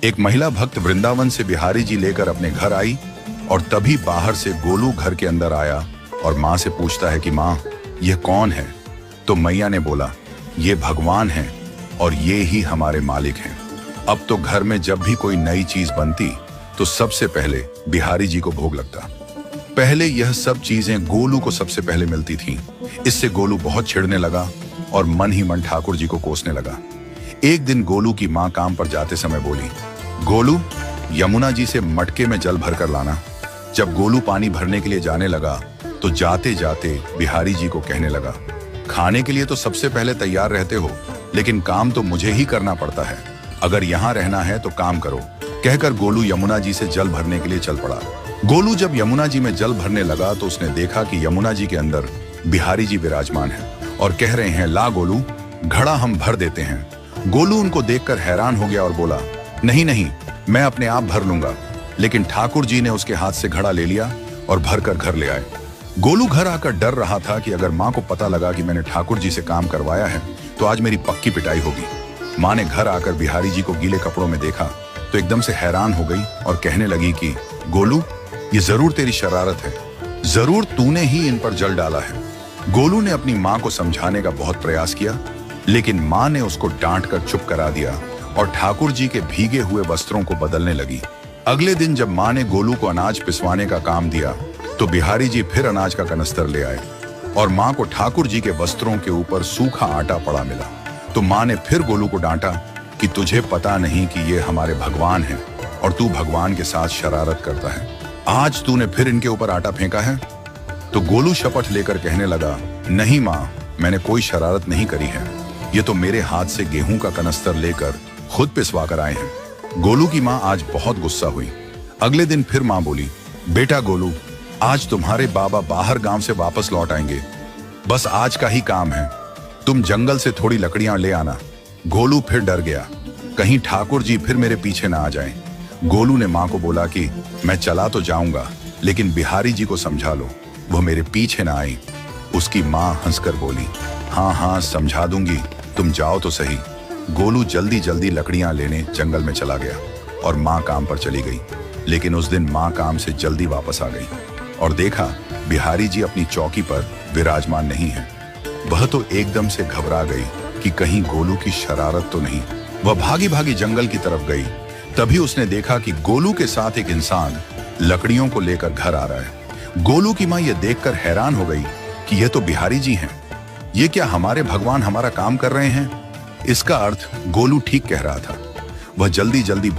एक महिला भक्त वृंदावन से बिहारी जी लेकर अपने घर आई और तभी बाहर से गोलू घर के अंदर आया और माँ से पूछता है कि माँ, यह कौन है? तो मैया ने बोला, ये भगवान हैं और ये ही हमारे मालिक हैं। अब तो घर में जब भी कोई नई चीज बनती तो सबसे पहले बिहारी जी को भोग लगता। पहले यह सब चीजें गोलू को सबसे पहले मिलती थीं। इससे गोलू बहुत चिढ़ने लगा और मन ही मन ठाकुर जी को कोसने लगा। एक दिन गोलू की माँ काम पर जाते समय बोली, गोलू, यमुना जी से मटके में जल भर कर लाना। जब गोलू पानी भरने के लिए जाने लगा तो जाते जाते बिहारी जी को कहने लगा, खाने के लिए तो सबसे पहले तैयार रहते हो, लेकिन काम तो मुझे ही करना पड़ता है। अगर यहाँ रहना है तो काम करो। कहकर गोलू यमुना जी से जल भरने के लिए चल पड़ा। गोलू जब यमुना जी में जल भरने लगा तो उसने देखा कि यमुना जी के अंदर बिहारी जी विराजमान हैं और कह रहे हैं, ला गोलू, घड़ा हम भर देते हैं। गोलू उनको देखकर हैरान हो गया और बोला, नहीं नहीं, मैं अपने आप भर लूंगा। लेकिन ठाकुर जी ने उसके हाथ से घड़ा ले लिया और भर कर घर ले आए। गोलू घर आकर डर रहा था कि अगर माँ को पता लगा कि मैंने ठाकुर जी से काम करवाया है तो आज मेरी पक्की पिटाई होगी। माँ ने घर आकर बिहारी जी को गीले कपड़ों में देखा तो एकदम से हैरान हो गई और कहने लगी कि गोलू, ये जरूर तेरी शरारत है, जरूर तूने ही इन पर जल डाला है। गोलू ने अपनी माँ को समझाने का बहुत प्रयास किया, लेकिन माँ ने उसको डांट कर चुप करा दिया और ठाकुर जी के भीगे हुए वस्त्रों को बदलने लगी। अगले दिन जब माँ ने गोलू को अनाज पिसवाने का काम दिया तो बिहारी जी फिर अनाज का कनस्तर ले आए और माँ को ठाकुर जी के वस्त्रों के ऊपर सूखा आटा पड़ा मिला। तो माँ ने फिर गोलू को डांटा कि तुझे पता नहीं कि ये हमारे भगवान हैं और तू भगवान के साथ शरारत करता है। आज तूने फिर इनके ऊपर आटा फेंका है। तो गोलू शपथ लेकर कहने लगा, नहीं माँ, मैंने कोई शरारत नहीं करी है। ये तो मेरे हाथ से गेहूं का कनस्तर लेकर खुद पिसवा कर आए हैं। गोलू की माँ आज बहुत गुस्सा हुई। अगले दिन फिर माँ बोली, बेटा गोलू, आज तुम्हारे बाबा बाहर गांव से वापस लौट आएंगे। बस आज का ही काम है, तुम जंगल से थोड़ी लकड़ियां ले आना। गोलू फिर डर गया, कहीं ठाकुर जी फिर मेरे पीछे ना आ जाएं। गोलू ने माँ को बोला कि मैं चला तो जाऊंगा, लेकिन बिहारी जी को समझा लो, वो मेरे पीछे ना आई। उसकी माँ हंसकर बोली, हाँ हाँ समझा दूंगी, तुम जाओ तो सही। गोलू जल्दी जल्दी लकड़ियां लेने जंगल में चला गया और माँ काम पर चली गई। लेकिन उस दिन माँ काम से जल्दी वापस आ गई और देखा बिहारी जी अपनी चौकी पर विराजमान नहीं है। वह तो एकदम से घबरा गई कि कहीं गोलू की शरारत तो नहीं। वह भागी भागी जंगल की तरफ गई। तभी उसने देखा कि गोलू के साथ एक इंसान लकड़ियों को लेकर घर आ रहा है। गोलू की माँ यह देखकर हैरान हो गई कि यह तो बिहारी जी हैं। ये क्या हमारे भगवान हमारा काम कर रहे हैं? इसका अर्थ गोलू ठीक कह रहा था। वह जल्दी जल्दी